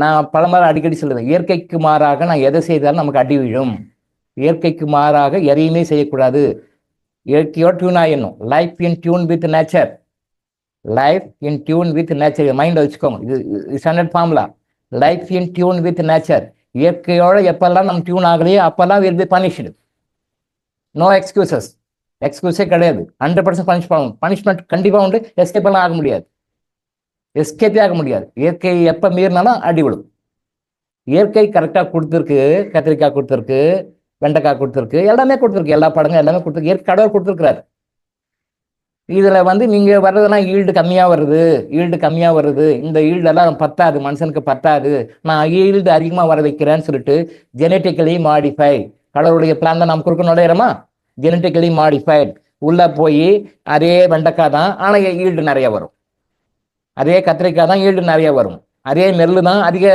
நான் பலமுறை அடிக்கடி சொல்லுவேன், இயற்கைக்கு மாறாக நான் எதை செய்தாலும் நமக்கு அடி விழும். இயற்கைக்கு மாறாக எதையுமே செய்யக்கூடாது. இயற்கையோட டியூன் ஆயிடணும். Life in tune with nature. Life in tune with nature. Mind வச்சுக்கோங்க, இது standard formula. Life in tune with nature. இயற்கையோட எப்பெல்லாம் நம்ம டியூன் ஆகலையோ அப்பெல்லாம் will be punished. No excuses. எக்ஸ்கியூஸே கிடையாது. 100% பனிஷ் பண்ணணும். பனிஷ்மெண்ட் கண்டிப்பாக உண்டு. எஸ்கேப் எல்லாம் ஆக முடியாது. எஸ்கேப்பே ஆக முடியாது. இயற்கை எப்போ மீறினாலும் அடி விடும். இயற்கை கரெக்டாக கொடுத்துருக்கு. கத்திரிக்காய் கொடுத்துருக்கு, வெண்டைக்காய் கொடுத்துருக்கு, எல்லாமே கொடுத்துருக்கு. எல்லா படங்களும் எல்லாமே கொடுத்துருக்கு. இயற்கை கடவுள் கொடுத்துருக்குறாரு. இதில் நீங்கள் வர்றதுனா ஈல்டு கம்மியாக வருது. இந்த ஈல்டெல்லாம் பத்தாது, மனுஷனுக்கு பத்தாது. நான் ஈல்டு அதிகமாக வர வைக்கிறேன்னு சொல்லிட்டு ஜெனட்டிக்கலி மாடிஃபை, கடவுளுடைய பிளான் தான் நாம் கொடுக்க நுழையிறோமா? Genetically modified. உள்ளே போய் அதே வெண்டைக்காய் தான், ஆனால் ஈல்டு நிறைய வரும். அதே கத்திரிக்காய் தான் ஈல்டு நிறைய வரும். அதே நெல் தான் அதிக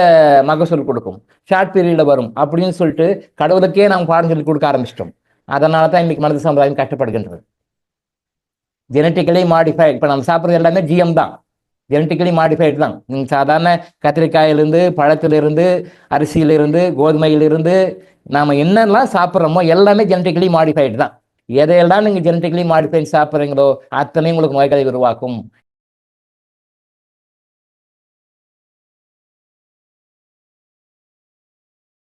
மகசூல் கொடுக்கும், ஷார்ட் பீரியடில் வரும் அப்படின்னு சொல்லிட்டு கடவுளுக்கே நாம் பாடம் சொல்லி கொடுக்க ஆரம்பிச்சிட்டோம். அதனால தான் இன்னைக்கு மனித சமுதாயம் கஷ்டப்படுகின்றது. Genetically modified. இப்போ நம்ம சாப்பிட்றது எல்லாமே ஜிஎம் தான், ஜெனட்டிக்கலி மாடிஃபைட் தான். நீங்கள் சாதாரண கத்திரிக்காயிலிருந்து, பழத்திலிருந்து, அரிசியிலிருந்து, கோதுமையிலிருந்து நாம் என்னெல்லாம் சாப்பிட்றோமோ எல்லாமே ஜெனட்டிக்கலி மாடிஃபைடு தான். எதையெல்லாம் நீங்கள் ஜெனட்டிக்கலி மாடிஃபைட் சாப்பிட்றீங்களோ அத்தனையும் உங்களுக்கு நோய்களை உருவாக்கும்.